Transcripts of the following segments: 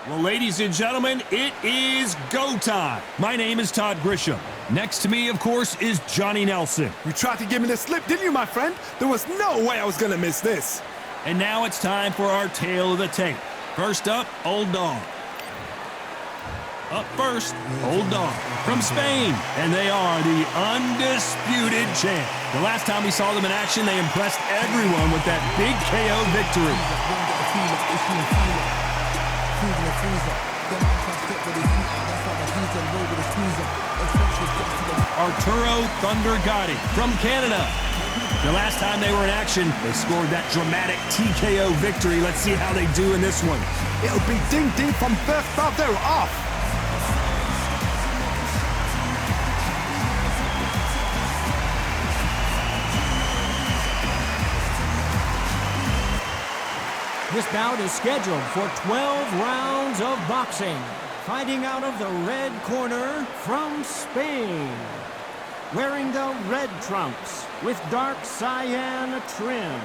Well, ladies and gentlemen, it is go time. My name is Todd Grisham. Next to me, of course, is Johnny Nelson. You tried to give me the slip, didn't you, my friend? There was no way I was going to miss this. And now it's time for our tale of the tape. First up, Old Dog. Up first, Old Dog from Spain. And they are the undisputed champ. The last time we saw them in action, they impressed everyone with that big KO victory. Arturo Thunder Gatti from Canada. The last time they were in action, they scored that dramatic TKO victory. Let's see how they do in this one. It'll be ding-ding from first bout. They're off. This bout is scheduled for 12 rounds of boxing. Fighting out of the red corner from Spain. Wearing the red trunks with dark cyan trim.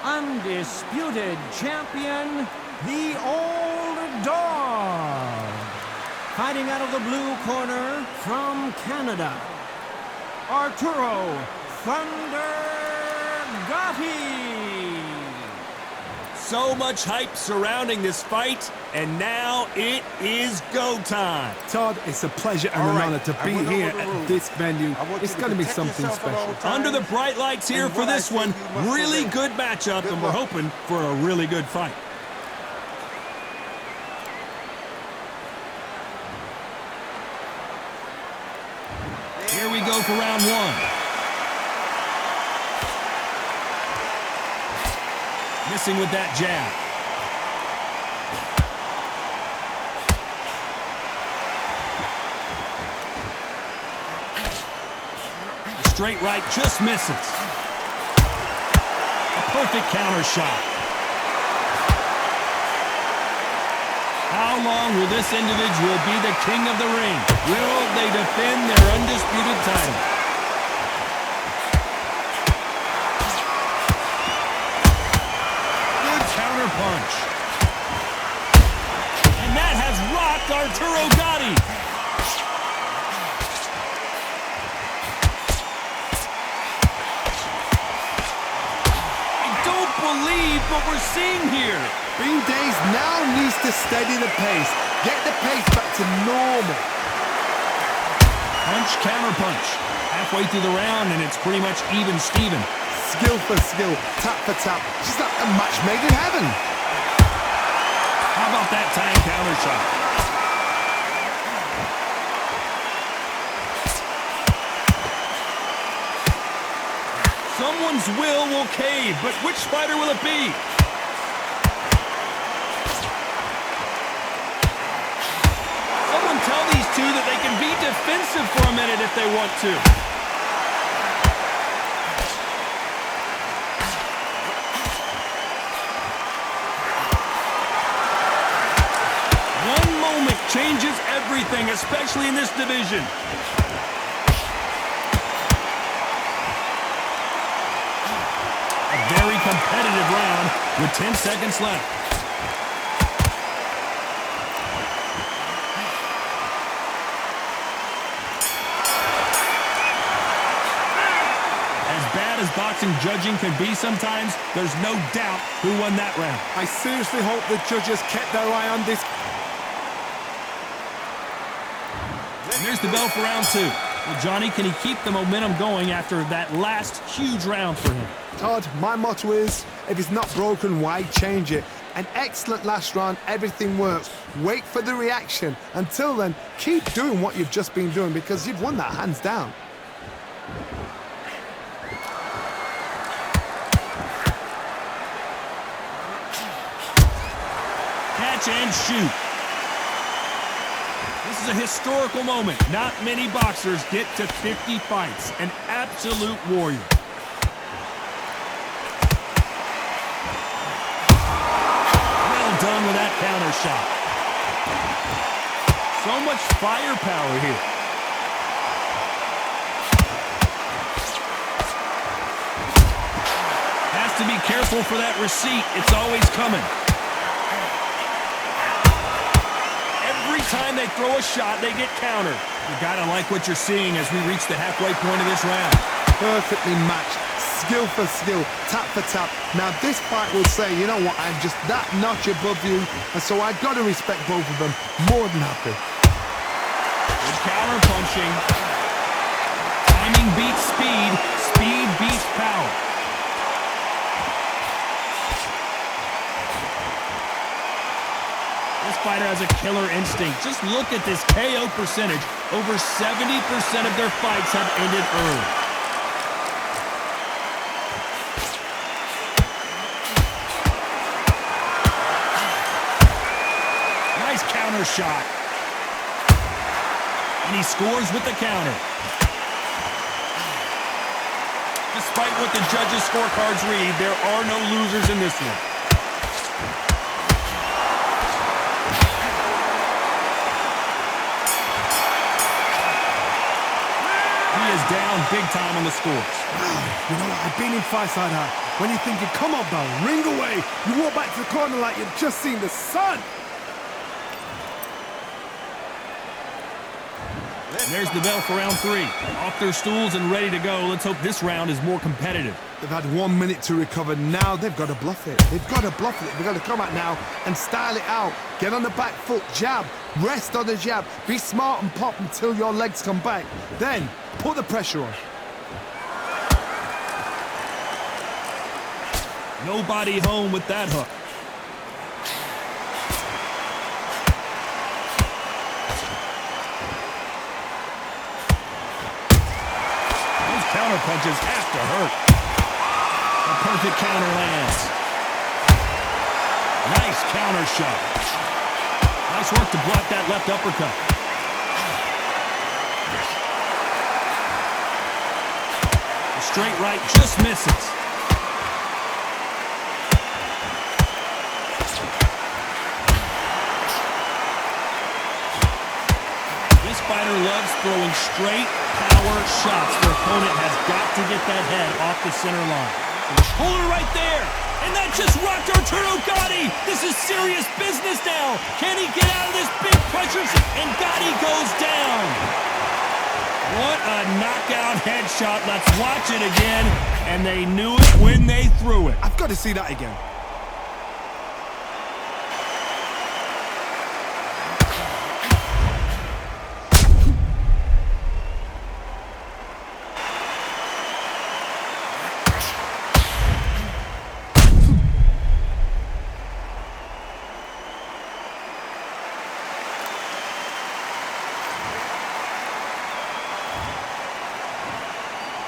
Undisputed champion, the Old Dog. Fighting out of the blue corner from Canada. Arturo Thunder Gatti. So much hype surrounding this fight, and now it is go time. Todd, it's a pleasure and an honor to be here at this venue. It's going to be something special. Under the bright lights here for this one, really good matchup, and we're hoping for a really good fight. Here we go for round one. Missing with that jab. The straight right just misses. A perfect counter shot. How long will this individual be the king of the ring? Will they defend their undisputed title? Punch. And that has rocked Arturo Gatti. I don't believe what we're seeing here. Bean Days now needs to steady the pace. Get the pace back to normal. Punch, counter punch. Halfway through the round, and it's pretty much even Steven. Skill for skill, tap for tap. Just like a match made in heaven. How about that time counter shot? Someone's will cave, but which fighter will it be? Someone tell these two that they can be defensive for a minute if they want to. Changes everything, especially in this division. A very competitive round with 10 seconds left. As bad as boxing judging can be sometimes, there's no doubt who won that round. I seriously hope the judges kept their eye on this. Here's the bell for round two. Well, Johnny, can he keep the momentum going after that last huge round for him? Todd, my motto is, if it's not broken, why change it? An excellent last round, everything works. Wait for the reaction. Until then, keep doing what you've just been doing because you've won that hands down. Catch and shoot. This is a historical moment. Not many boxers get to 50 fights. An absolute warrior. Well done with that counter shot. So much firepower here. Has to be careful for that receipt. It's always coming. time they throw a shot, they get countered. You gotta like what you're seeing as we reach the halfway point of this round. Perfectly matched, skill for skill, tap for tap. Now this fight will say, you know what, I'm just that notch above you, and so I gotta respect both of them. More than happy. Good counter punching. Timing beats speed, speed beats power. This fighter has a killer instinct. Just look at this KO percentage. Over 70% of their fights have ended early. Nice counter shot. And he scores with the counter. Despite what the judges' scorecards read, there are no losers in this one. He is down big time on the scores. You know what, I've been in fights like that. When you're thinking, come on, Bell, ring away. You walk back to the corner like you've just seen the sun. There's the bell for round 3. Off their stools and ready to go. Let's hope this round is more competitive. They've had 1 minute to recover. Now they've got to bluff it. They've got to bluff it. They've got to come out now and style it out. Get on the back foot, jab, rest on the jab. Be smart and pop until your legs come back. Then put the pressure on. Nobody home with that hook. Counter punches have to hurt. A perfect counter lands. Nice counter shot. Nice work to block that left uppercut. The straight right just misses. This fighter loves throwing straight power shots. Their opponent has got to get that head off the center line. Shoulder right there. And that just rocked Arturo Gatti. This is serious business now. Can he get out of this big pressure? And Gatti goes down. What a knockout headshot. Let's watch it again. And they knew it when they threw it. I've got to see that again.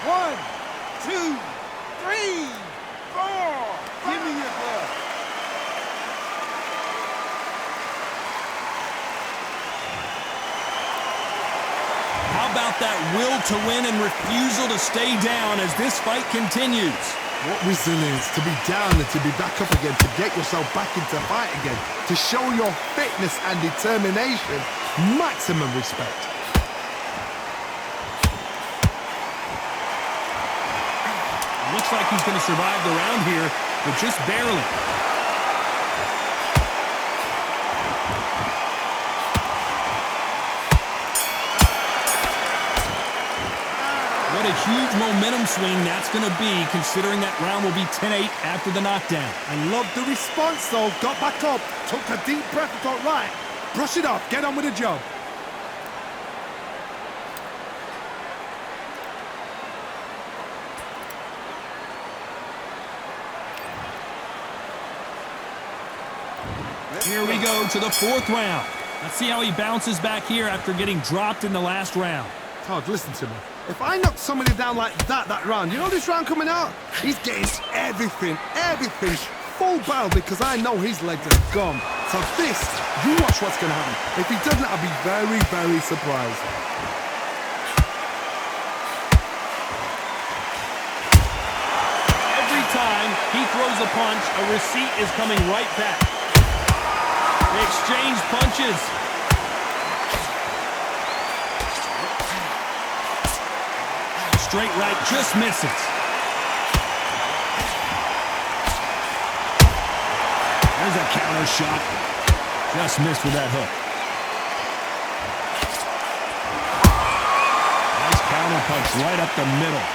One, two, three, four. Give me your glove. How about that will to win and refusal to stay down as this fight continues? What resilience to be down and to be back up again, to get yourself back into fight again, to show your fitness and determination. Maximum respect. Looks like he's going to survive the round here, but just barely. What a huge momentum swing that's going to be, considering that round will be 10-8 after the knockdown. I love the response, though. Got back up, took a deep breath and thought, right, brush it off, get on with the job. Here we go to the 4th round. Let's see how he bounces back here after getting dropped in the last round. Todd, listen to me. If I knock somebody down like that round, you know this round coming out? He's getting everything, full barrel because I know his legs are gone. So this, you watch what's going to happen. If he doesn't, I'll be very, very surprised. Every time he throws a punch, a receipt is coming right back. They exchange punches. Straight right just misses. There's a counter shot. Just missed with that hook. counter punch right up the middle.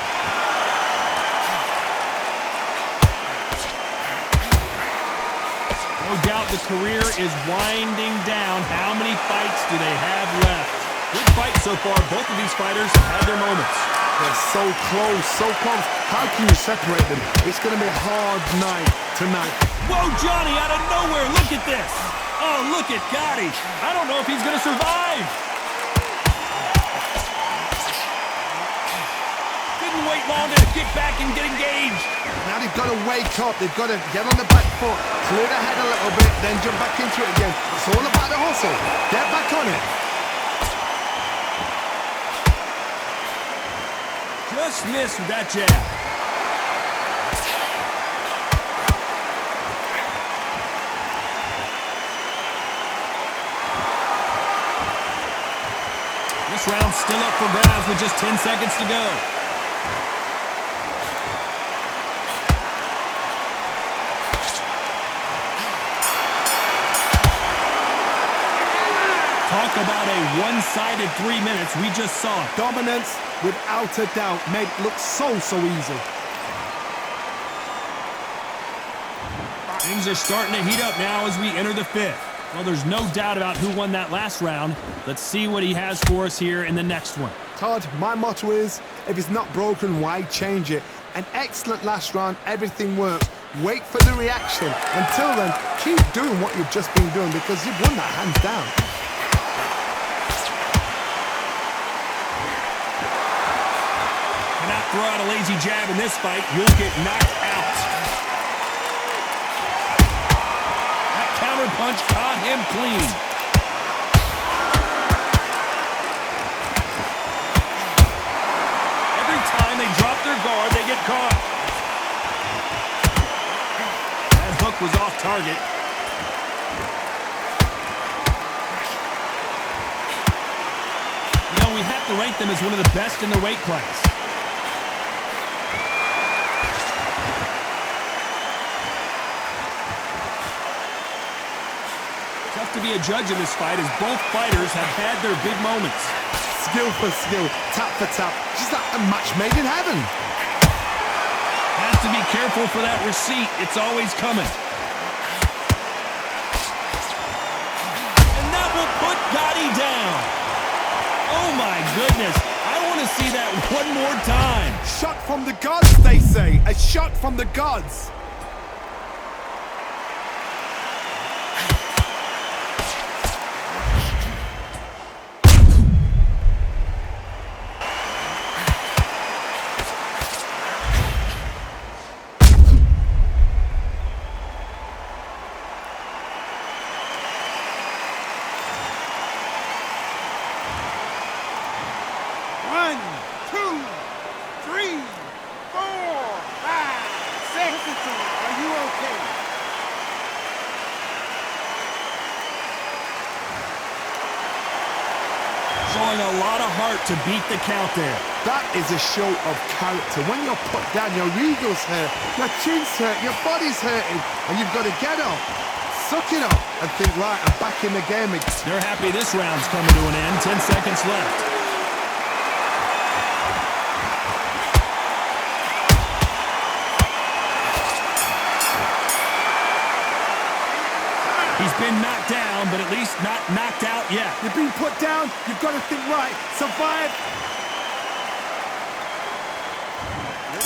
No doubt the career is winding down. How many fights do they have left? Good fight so far. Both of these fighters have had their moments. They're so close, so close. How can you separate them? It's going to be a hard night tonight. Whoa, Johnny, out of nowhere. Look at this. Oh, look at Gatti. I don't know if he's going to survive. Didn't wait long to get back and get engaged. Now they've got to wake up. They've got to get on the back foot, clear the head a little bit, then jump back into it again. It's all about the hustle. Get back on it. Just missed with that jab. This round's still up for grabs with just 10 seconds to go. Talk about a one-sided 3 minutes. We just saw it. Dominance, without a doubt, made it look so easy. Things are starting to heat up now as we enter the fifth. Well, there's no doubt about who won that last round. Let's see what he has for us here in the next one. Todd, my motto is, if it's not broken, why change it? An excellent last round, everything works. Wait for the reaction. Until then, keep doing what you've just been doing because you've won that hands down. Cannot throw out a lazy jab in this fight. You'll get knocked out. That counter punch caught him clean. Every time they drop their guard, they get caught. That hook was off target. You know, we have to rank them as one of the best in their weight class. Tough to be a judge in this fight as both fighters have had their big moments. Skill for skill, tap for tap, just like a match made in heaven. Has to be careful for that receipt. It's always coming. And that will put Gatti down. Oh my goodness. I want to see that one more time. Shot from the gods, they say. A shot from the gods. Showing a lot of heart to beat the count there. That is a show of character. When you're put down, your ego's hurt, your chin's hurt, your body's hurting, and you've got to get up, suck it up, and think, right, I'm back in the game. They're happy this round's coming to an end. 10 seconds left. He's been knocked down, but at least not knocked out yet. You've been put down, you've got to think right, survive.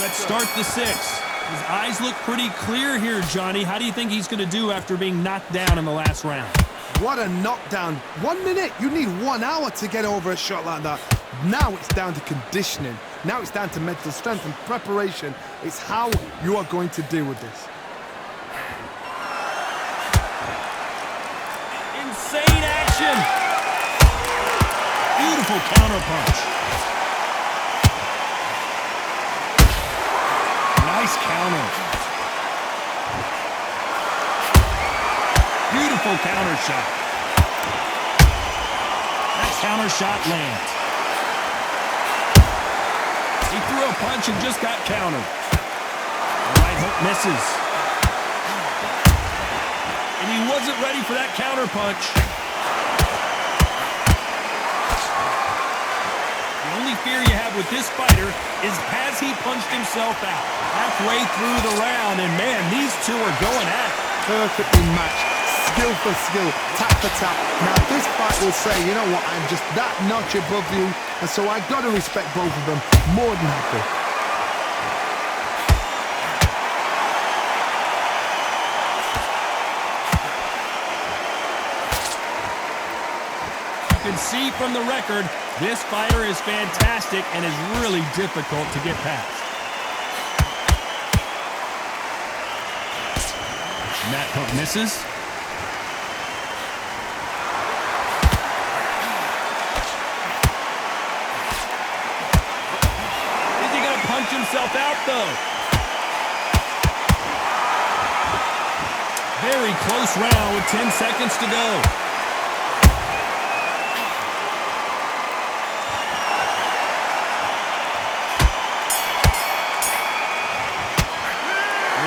Let's start the sixth. His eyes look pretty clear here, Johnny. How do you think he's going to do after being knocked down in the last round? What a knockdown. 1 minute, you need 1 hour to get over a shot like that. Now it's down to conditioning. Now it's down to mental strength and preparation. It's how you are going to deal with this. Insane action. Beautiful counter punch. Nice counter. Beautiful counter shot. That counter shot lands. He threw a punch and just got countered. The right hook misses. And he wasn't ready for that counter punch. The only fear you have with this fighter is has he punched himself out? Halfway through the round, and man, these two are going at it. Perfectly matched, skill for skill, tap for tap. Now this fight will say, you know what, I'm just that notch above you, and so I've got to respect both of them more than happy. You can see from the record, this fighter is fantastic and is really difficult to get past. And that hook misses. Is he going to punch himself out, though? Very close round with 10 seconds to go.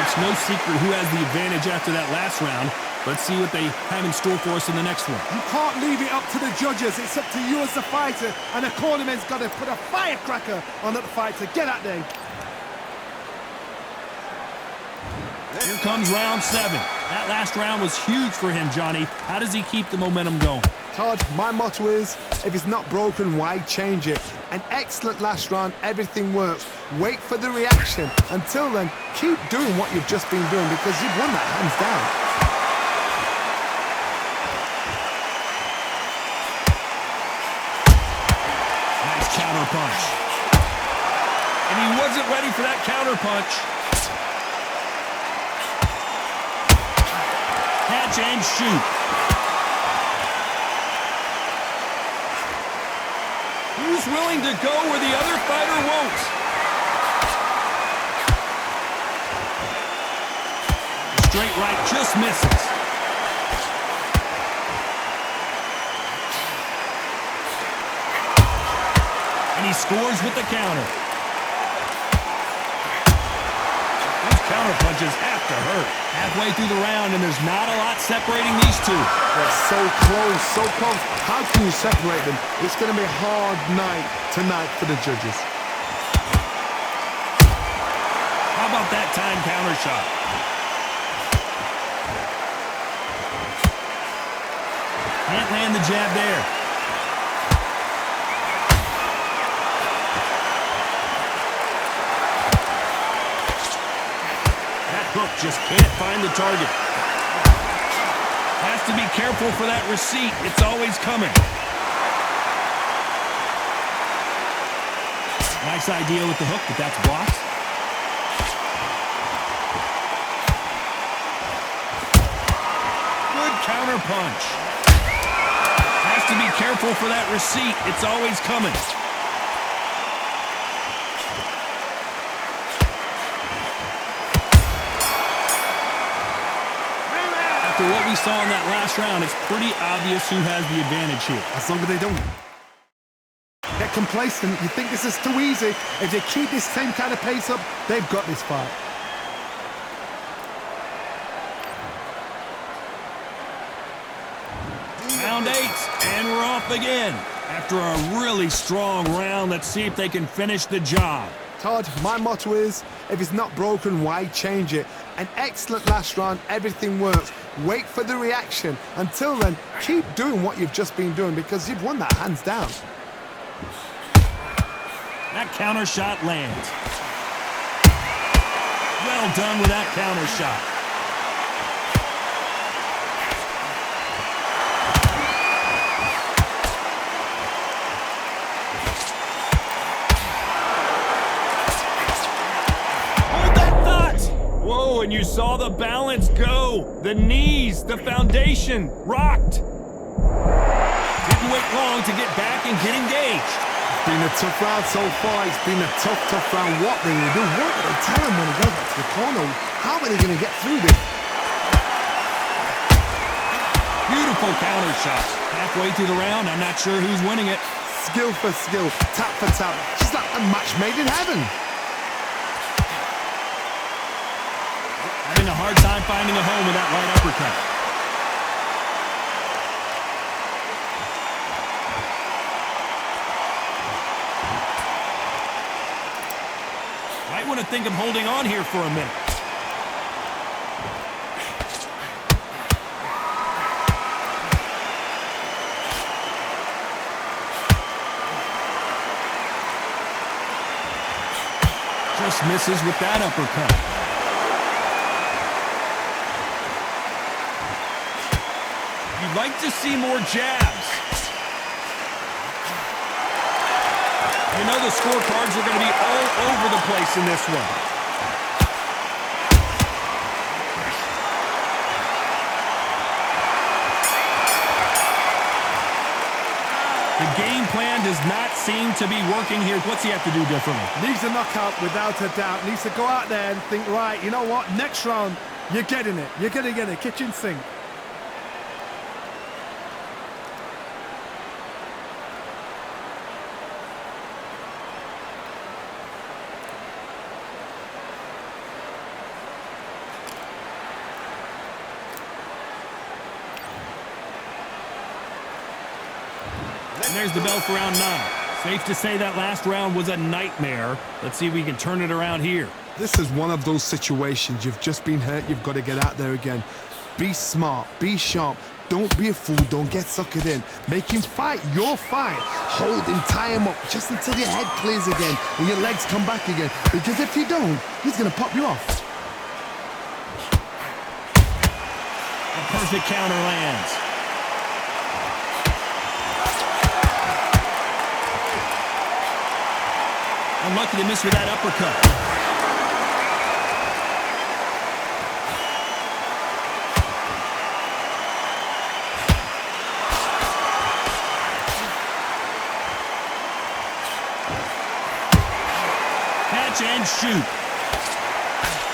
It's no secret who has the advantage after that last round. Let's see what they have in store for us in the next one. You can't leave it up to the judges. It's up to you as the fighter, and the cornerman's got to put a firecracker on that fighter. Get out there. Here comes round 7. That last round was huge for him, Johnny. How does he keep the momentum going? Todd, my motto is, if it's not broken, why change it? An excellent last round, everything works. Wait for the reaction. Until then, keep doing what you've just been doing because you've won that hands down. Nice counter punch. And he wasn't ready for that counter punch. Catch and shoot. Who's willing to go where the other fighter won't? Straight right just misses. And he scores with the counter. Those counter punches have to hurt. Halfway through the round, and there's not a lot separating these two. They're so close, so close. How can you separate them? It's going to be a hard night tonight for the judges. How about that time counter shot? Can't land the jab there. That hook just can't find the target. Has to be careful for that receipt. It's always coming. Nice idea with the hook, but that's blocked. Good counter punch. Has to be careful for that receipt. It's always coming. After what we saw in that last round, it's pretty obvious who has the advantage here. As long as they don't get complacent, you think this is too easy. If they keep this same kind of pace up, they've got this fight. Round 8, and we're off again. After a really strong round, let's see if they can finish the job. Todd, my motto is, if it's not broken, why change it? An excellent last round, everything works. Wait for the reaction. Until then, keep doing what you've just been doing because you've won that hands down. That counter shot lands. Well done with that counter shot. Whoa, and you saw the balance go. The knees, the foundation, rocked. Didn't wait long to get back and get engaged. It's been a tough round so far. It's been a tough round. What they will do, what will they tell him when he goes back to the corner? How are they going to get through this? Beautiful counter shot. Halfway through the round, I'm not sure who's winning it. Skill for skill, tap for tap. Just like a match made in heaven. Having a hard time finding a home with that right uppercut. want to think of holding on here for a minute. Just misses with that uppercut. You'd like to see more jabs. You know the scorecards are going to be all over the place in this one. The game plan does not seem to be working here. What's he have to do differently? Needs a knockout without a doubt. Needs to go out there and think, right, you know what? Next round, you're getting it. You're going to get it. Kitchen sink. And there's the bell for round 9. Safe to say that last round was a nightmare. Let's see if we can turn it around here. This is one of those situations. You've just been hurt. You've got to get out there again. Be smart. Be sharp. Don't be a fool. Don't get suckered in. Make him fight your fight. Hold him. Tie him up just until your head clears again and your legs come back again. Because if you don't, he's going to pop you off. A perfect counter lands. Unlucky to miss with that uppercut. Catch and shoot.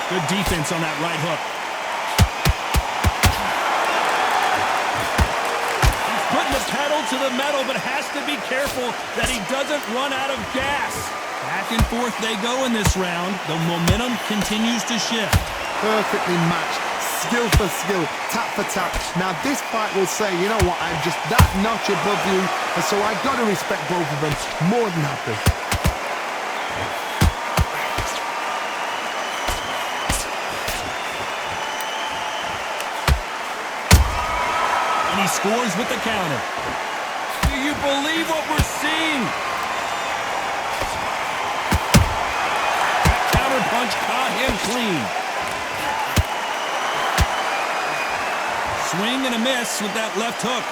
Good defense on that right hook. He's putting the pedal to the metal, but has to be careful that he doesn't run out of gas. Back and forth they go in this round. The momentum continues to shift. Perfectly matched. Skill for skill. Tap for tap. Now this fight will say, you know what, I'm just that notch above you, and so I got to respect both of them. More than happy. And he scores with the counter. Do you believe what we're seeing? Punch caught him clean. Swing and a miss with that left hook.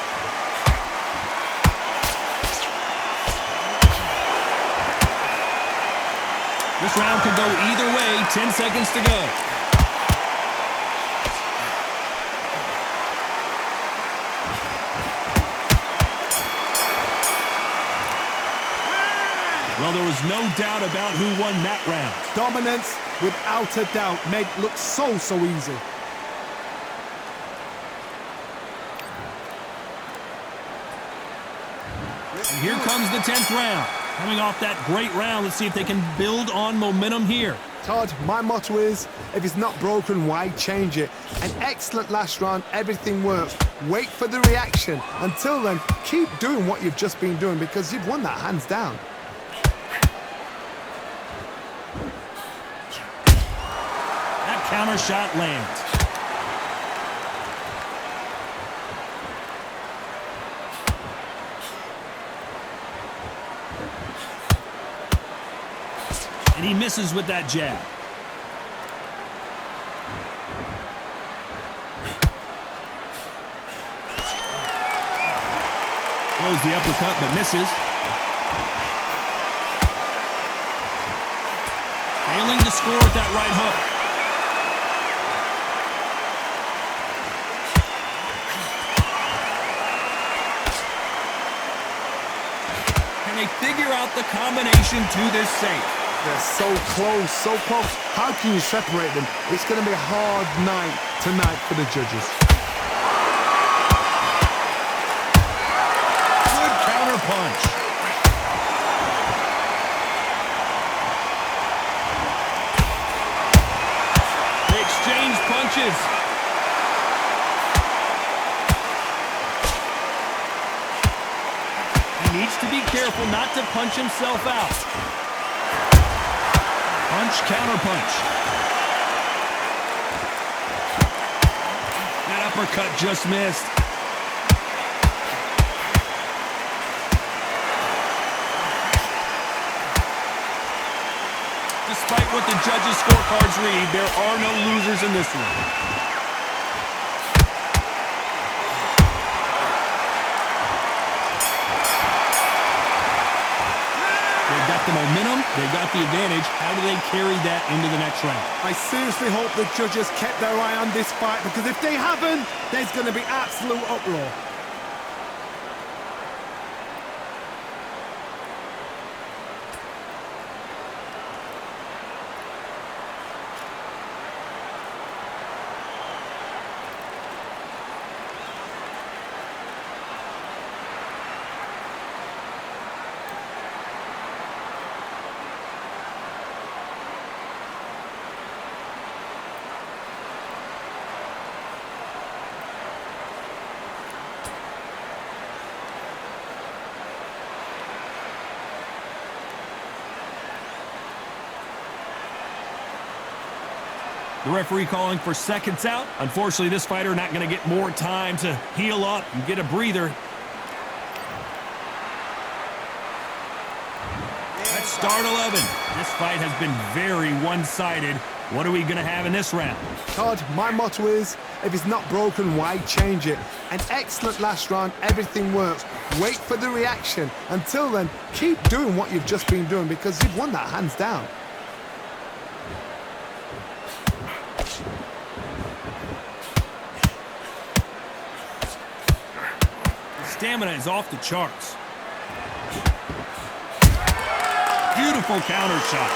This round could go either way. 10 seconds to go. Well, there was no doubt about who won that round. Dominance, without a doubt, made look so easy. And here comes the 10th round. Coming off that great round, let's see if they can build on momentum here. Todd, my motto is, if it's not broken, why change it? An excellent last round, everything works. Wait for the reaction. Until then, keep doing what you've just been doing because you've won that hands down. Counter shot lands. And he misses with that jab. Throws the uppercut but misses. Failing to score with that right hook. They figure out the combination to this safe. They're so close, so close. How can you separate them? It's going to be a hard night tonight for the judges. Good counter punch. They exchange punches. Needs to be careful not to punch himself out. Punch, counter punch. That uppercut just missed. Despite what the judges' scorecards read, there are no losers in this one. They've got the momentum, they've got the advantage. How do they carry that into the next round? I seriously hope the judges kept their eye on this fight, because if they haven't, there's going to be absolute uproar. The referee calling for seconds out. Unfortunately, this fighter not going to get more time to heal up and get a breather. That's start 11. This fight has been very one-sided. What are we going to have in this round? Todd, my motto is, if it's not broken, why change it? An excellent last round, everything works. Wait for the reaction. Until then, keep doing what you've just been doing, because you've won that hands down. Stamina is off the charts. Beautiful counter shot.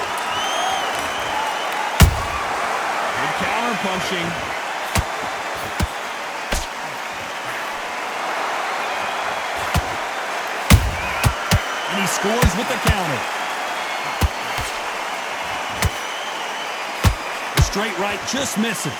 Good counter punching. And he scores with the counter. The straight right just misses.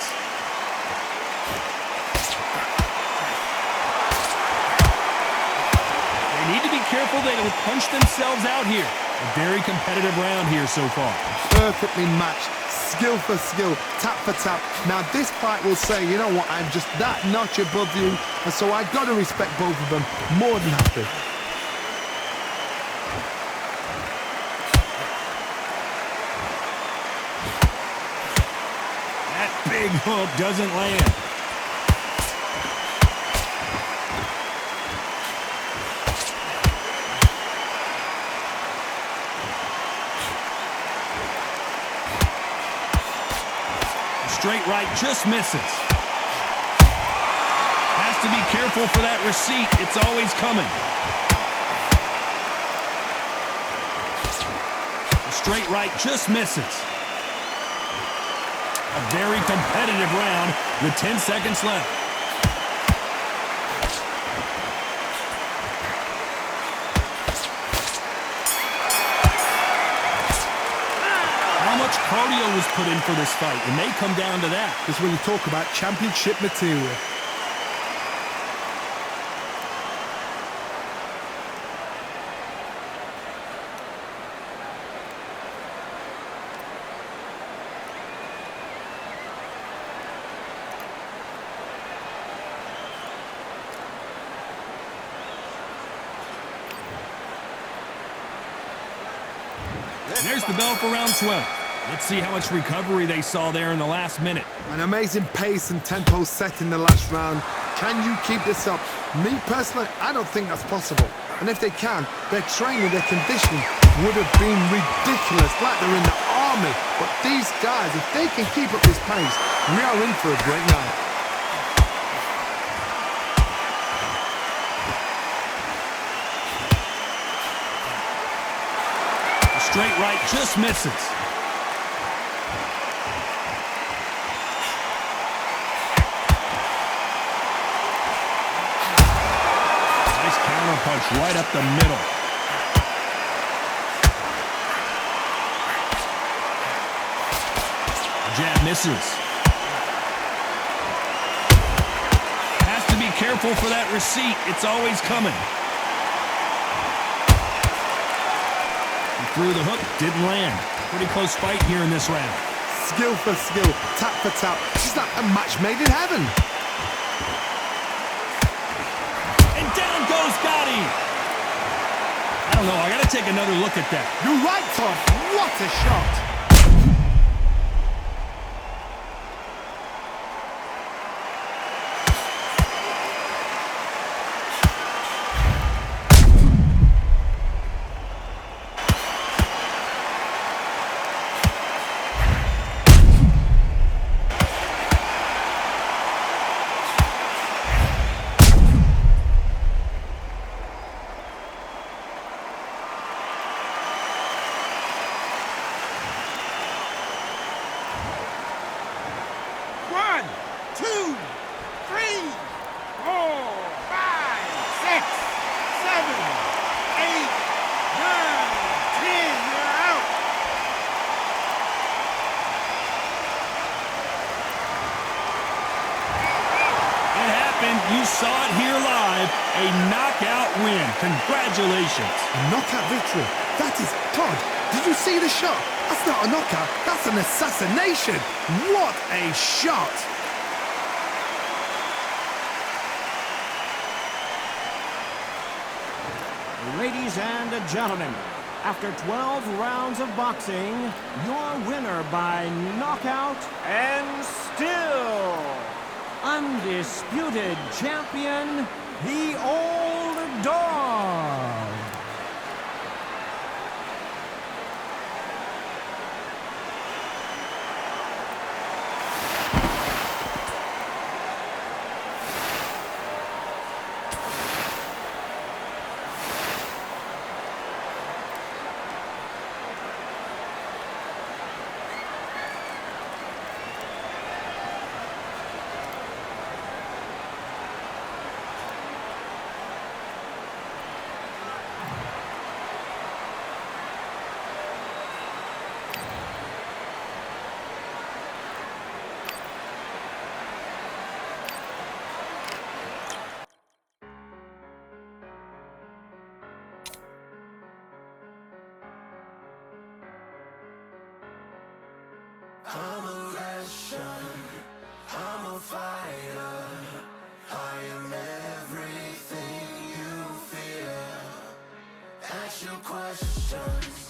Need to be careful they don't punch themselves out here. A very competitive round here so far. Perfectly matched, skill for skill, tap for tap. Now this fight will say, you know what, I'm just that notch above you, and so I got to respect both of them. More than happy. That big hook doesn't land. Straight right just misses. Has to be careful for that receipt. It's always coming. The straight right just misses. A very competitive round with 10 seconds left. Cardio was put in for this fight. It may come down to that. This is when you talk about championship material. There's the bell for round 12. Let's see how much recovery they saw there in the last minute. An amazing pace and tempo set in the last round. Can you keep this up? Me personally, I don't think that's possible. And if they can, their training, their conditioning would have been ridiculous, like they're in the army. But these guys, if they can keep up this pace, we are in for a great night. Straight right just misses. Nice counter punch right up the middle. Jab misses. Has to be careful for that receipt. It's always coming. through the hook, didn't land. Pretty close fight here in this round. Skill for skill, tap for tap. She's like a match made in heaven. And down goes Gatti. I don't know, I gotta take another look at that. You're right, Tom. What a shot. One, two, three, 4, 5, 6, 7, 8, 9, 10. You're out. It happened. You saw it here live. A knockout win. Congratulations. A knockout victory. That is Todd. Did you see the shot? That's not a knockout. That's an assassination. What a shot. Ladies and gentlemen, after 12 rounds of boxing, your winner by knockout and still undisputed champion, the Old Dog. I'm a Russian, I'm a fighter, I am everything you fear. Ask your questions.